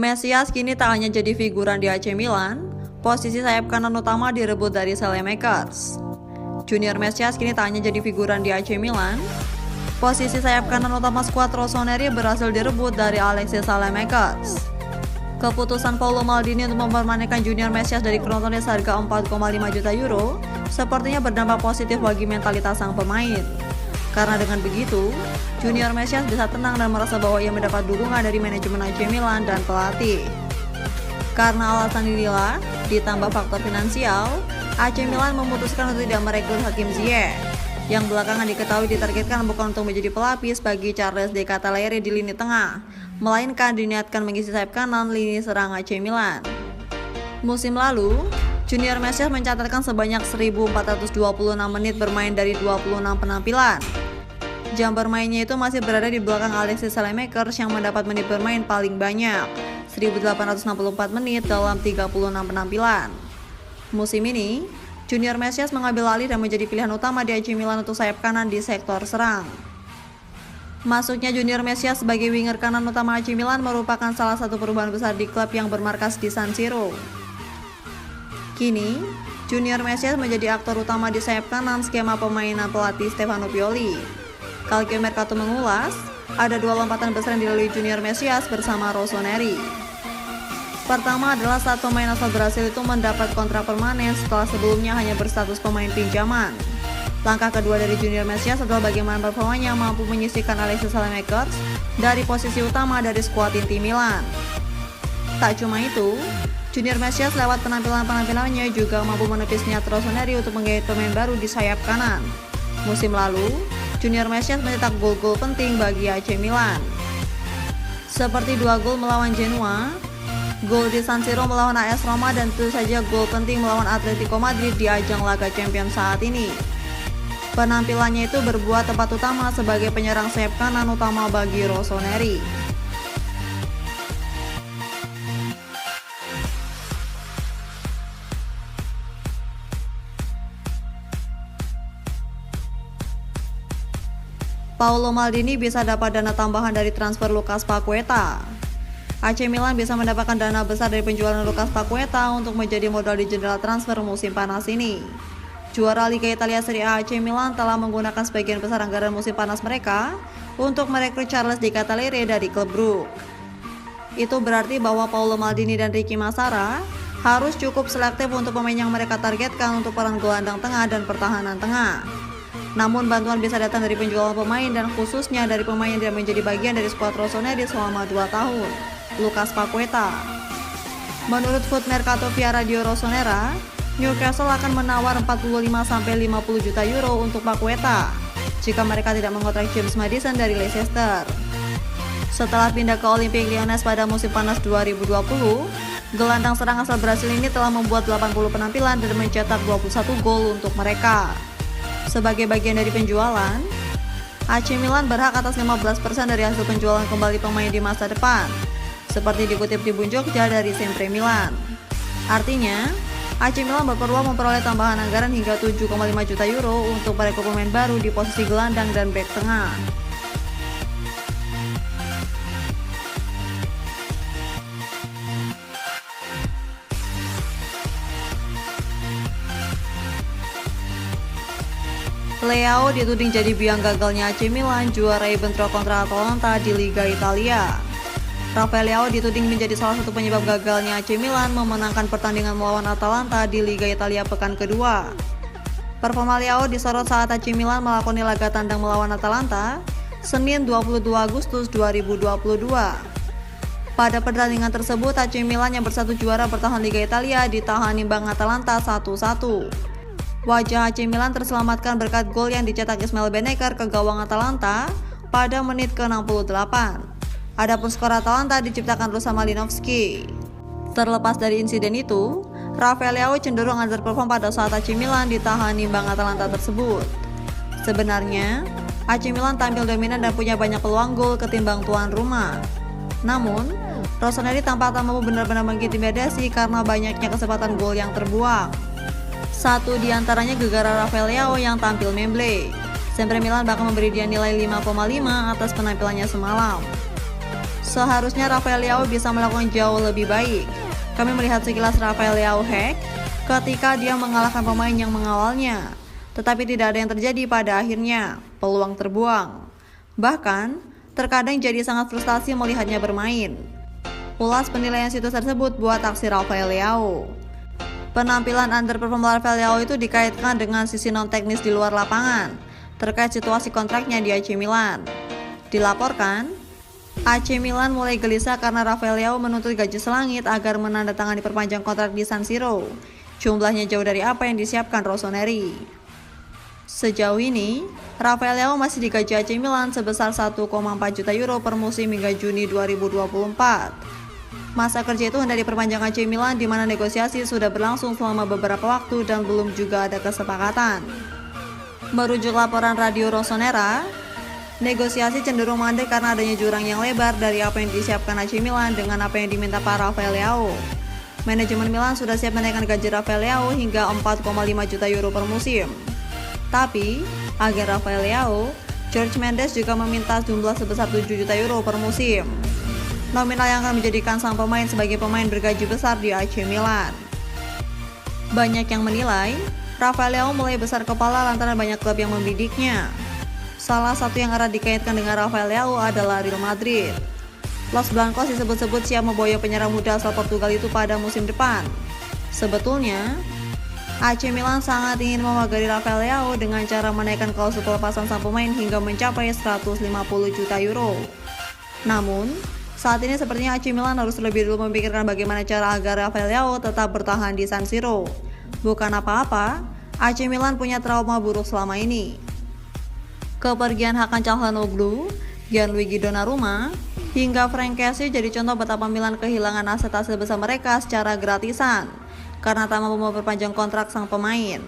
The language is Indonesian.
Mesias kini tak hanya jadi figuran di AC Milan, posisi sayap kanan utama direbut dari Saelemaekers. Junior Mesias kini tak hanya jadi figuran di AC Milan, posisi sayap kanan utama skuad Rossoneri berhasil direbut dari Alexis Saelemaekers. Keputusan Paolo Maldini untuk mempermanenkan Junior Mesias dari Crotone seharga 4,5 juta euro sepertinya berdampak positif bagi mentalitas sang pemain. Karena dengan begitu, Junior Mesias bisa tenang dan merasa bahwa ia mendapat dukungan dari manajemen AC Milan dan pelatih. Karena alasan inilah, ditambah faktor finansial, AC Milan memutuskan untuk tidak merekrut Hakim Ziyech, yang belakangan diketahui ditargetkan bukan untuk menjadi pelapis bagi Charles De Ketelaere di lini tengah, melainkan diniatkan mengisi sayap kanan lini serang AC Milan. Musim lalu, Junior Mesias mencatatkan sebanyak 1.426 menit bermain dari 26 penampilan. Jam bermainnya itu masih berada di belakang Alexis Saelemaekers yang mendapat menit bermain paling banyak, 1.864 menit dalam 36 penampilan. Musim ini, Junior Mesias mengambil alih dan menjadi pilihan utama di AC Milan untuk sayap kanan di sektor serang. Masuknya Junior Mesias sebagai winger kanan utama AC Milan merupakan salah satu perubahan besar di klub yang bermarkas di San Siro. Kini, Junior Mesias menjadi aktor utama di sayap kanan skema permainan pelatih Stefano Pioli. Calcio Mercato mengulas, ada dua lompatan besar yang dilalui Junior Mesias bersama Rossoneri. Pertama adalah saat pemain asal Brasil itu mendapat kontrak permanen setelah sebelumnya hanya berstatus pemain pinjaman. Langkah kedua dari Junior Mesias adalah bagaimana performanya mampu menyisihkan Alexis Saelemaekers dari posisi utama dari skuad inti Milan. Tak cuma itu, Junior Mesias lewat penampilan-penampilannya juga mampu menepis niat Rossoneri untuk menggait pemain baru di sayap kanan. Musim lalu, Junior Mesias mencetak gol-gol penting bagi AC Milan, seperti 2 gol melawan Genoa, gol di San Siro melawan AS Roma, dan tentu saja gol penting melawan Atletico Madrid di ajang Laga Champions saat ini. Penampilannya itu berbuah tempat utama sebagai penyerang sayap kanan utama bagi Rossoneri. Paolo Maldini bisa dapat dana tambahan dari transfer Lucas Paqueta. AC Milan bisa mendapatkan dana besar dari penjualan Lucas Paqueta untuk menjadi modal di jendela transfer musim panas ini. Juara Liga Italia Serie A AC Milan telah menggunakan sebagian besar anggaran musim panas mereka untuk merekrut Charles De Ketelaere dari klub Brugge. Itu berarti bahwa Paolo Maldini dan Ricky Massara harus cukup selektif untuk pemain yang mereka targetkan untuk peran gelandang tengah dan pertahanan tengah. Namun bantuan bisa datang dari penjualan pemain dan khususnya dari pemain yang tidak menjadi bagian dari skuad Rossoneri selama 2 tahun, Lucas Paqueta. Menurut Foot Mercato via Radio Rossonera, Newcastle akan menawar 45-50 juta euro untuk Paqueta jika mereka tidak mengontrak James Maddison dari Leicester. Setelah pindah ke Olympique Lyonnais pada musim panas 2020, gelandang serang asal Brasil ini telah membuat 80 penampilan dan mencetak 21 gol untuk mereka. Sebagai bagian dari penjualan, AC Milan berhak atas 15% dari hasil penjualan kembali pemain di masa depan, seperti dikutip Tribun Jogja dari Sempre Milan. Artinya, AC Milan berpeluang memperoleh tambahan anggaran hingga 7,5 juta euro untuk merekrut pemain baru di posisi gelandang dan bek tengah. Leao dituding jadi biang gagalnya AC Milan juarai bentrok kontra Atalanta di Liga Italia. Rafael Leao dituding menjadi salah satu penyebab gagalnya AC Milan memenangkan pertandingan melawan Atalanta di Liga Italia pekan kedua. Performa Leao disorot saat AC Milan melakoni laga tandang melawan Atalanta Senin 22 Agustus 2022. Pada pertandingan tersebut, AC Milan yang bersatu juara bertahan Liga Italia ditahan imbang Atalanta 1-1. Wajah AC Milan terselamatkan berkat gol yang dicetak Ismail Beneker ke gawang Atalanta pada menit ke-68. Adapun skor Atalanta diciptakan Dusan Malinovskyi. Terlepas dari insiden itu, Rafael Leao cenderung underperform pada saat AC Milan ditahan imbang Atalanta tersebut. Sebenarnya, AC Milan tampil dominan dan punya banyak peluang gol ketimbang tuan rumah. Namun, Rossoneri tampak tak mampu benar-benar mengintimidasi karena banyaknya kesempatan gol yang terbuang. Satu di antaranya gegara Rafael Leao yang tampil memble. Sempre Milan bahkan memberi dia nilai 5,5 atas penampilannya semalam. Seharusnya Rafael Leao bisa melakukan jauh lebih baik. Kami melihat sekilas Rafael Leao hack ketika dia mengalahkan pemain yang mengawalnya. Tetapi tidak ada yang terjadi pada akhirnya, peluang terbuang. Bahkan, terkadang jadi sangat frustasi melihatnya bermain. Ulas penilaian situs tersebut buat aksi Rafael Leao. Penampilan underperform Rafael Leao itu dikaitkan dengan sisi non-teknis di luar lapangan, terkait situasi kontraknya di AC Milan. Dilaporkan, AC Milan mulai gelisah karena Rafael Leao menuntut gaji selangit agar menandatangani perpanjang kontrak di San Siro. Jumlahnya jauh dari apa yang disiapkan Rossoneri. Sejauh ini, Rafael Leao masih digaji AC Milan sebesar 1,4 juta euro per musim hingga Juni 2024. Masa kerja itu hendak diperpanjang AC Milan di mana negosiasi sudah berlangsung selama beberapa waktu dan belum juga ada kesepakatan. Merujuk laporan Radio Rossonera, negosiasi cenderung mandek karena adanya jurang yang lebar dari apa yang disiapkan AC Milan dengan apa yang diminta Pak Rafael Leao. Manajemen Milan sudah siap menaikkan gaji Rafael Leao hingga 4,5 juta euro per musim. Tapi, agen Rafael Leao, Jorge Mendes juga meminta jumlah sebesar 7 juta euro per musim. Nominal yang akan menjadikan sang pemain sebagai pemain bergaji besar di AC Milan. Banyak yang menilai, Rafael Leao mulai besar kepala lantaran banyak klub yang membidiknya. Salah satu yang erat dikaitkan dengan Rafael Leao adalah Real Madrid. Los Blancos disebut-sebut siap memboyong penyerang muda asal Portugal itu pada musim depan. Sebetulnya, AC Milan sangat ingin memagari Rafael Leao dengan cara menaikkan klausul pelepasan sang pemain hingga mencapai 150 juta euro. Namun, saat ini sepertinya AC Milan harus lebih dulu memikirkan bagaimana cara agar Rafael Leao tetap bertahan di San Siro. Bukan apa-apa, AC Milan punya trauma buruk selama ini. Kepergian Hakan Çalhanoğlu, Gianluigi Donnarumma, hingga Frank Kessie jadi contoh betapa Milan kehilangan aset-aset besar mereka secara gratisan karena tak mampu memperpanjang kontrak sang pemain.